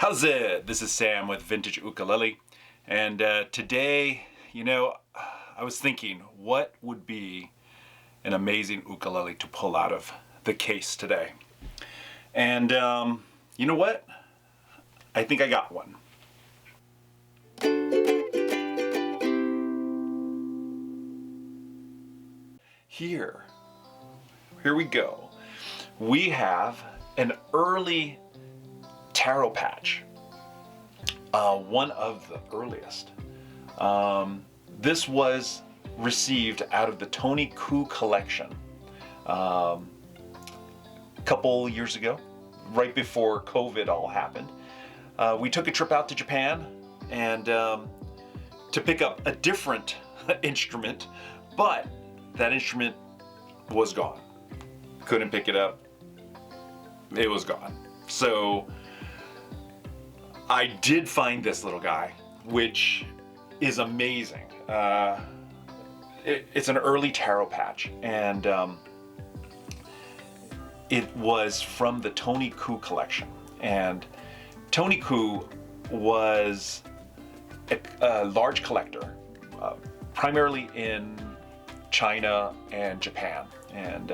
How's it? This is Sam with Vintage Ukulele, and today, I was thinking, what would be an amazing ukulele to pull out of the case today? And you know what? I think I got one. Here we go. We have an early Taropatch, one of the earliest. This was received out of the Tony Ku collection a couple years ago, right before COVID all happened. We took a trip out to Japan and to pick up a different instrument, but that instrument was gone. Couldn't pick it up. It was gone. So I did find this little guy, which is amazing. It's an early Taropatch, and it was from the Tony Ku collection. And Tony Ku was a large collector, primarily in China and Japan. And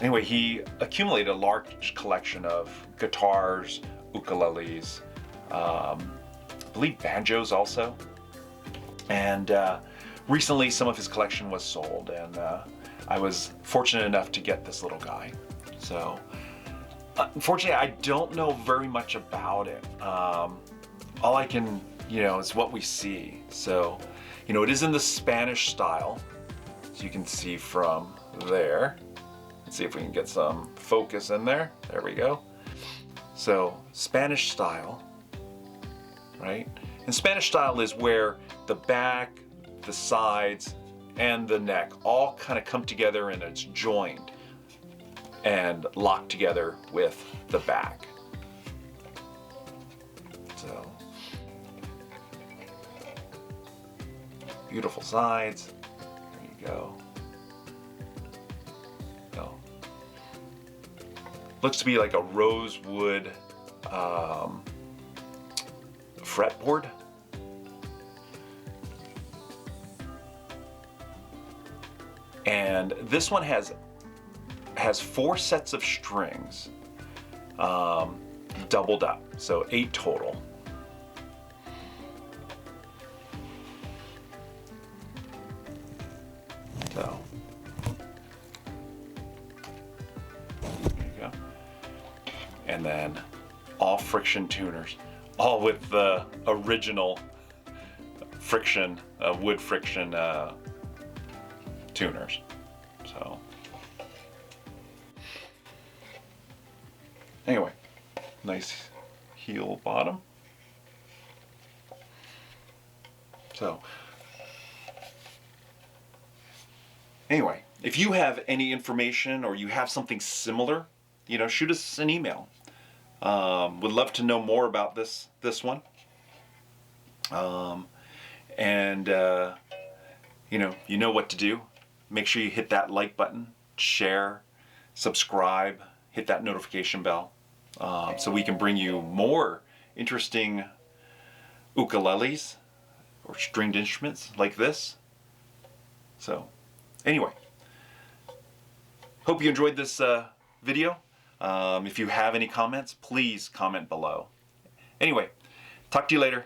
anyway, he accumulated a large collection of guitars, ukuleles, I believe banjos also. And recently some of his collection was sold, and I was fortunate enough to get this little guy. So unfortunately I don't know very much about it. All I can, is what we see. So, it is in the Spanish style, as you can see from there. Let's see if we can get some focus in there. There we go. So Spanish style, right? And Spanish style is where the back, the sides, and the neck all kind of come together and it's joined and locked together with the back. So beautiful sides. There you go. Looks to be like a rosewood fretboard. And this one has 4 sets of strings, doubled up, so 8 total. So and then all friction tuners, all with the original friction, wood friction tuners. So anyway, nice heel bottom. So anyway, if you have any information or you have something similar, shoot us an email. Would love to know more about this one. And you know what to do. Make sure you hit that like button, share, subscribe, hit that notification bell, so we can bring you more interesting ukuleles or stringed instruments like this. So anyway, hope you enjoyed this video. If you have any comments, please comment below. Anyway, talk to you later.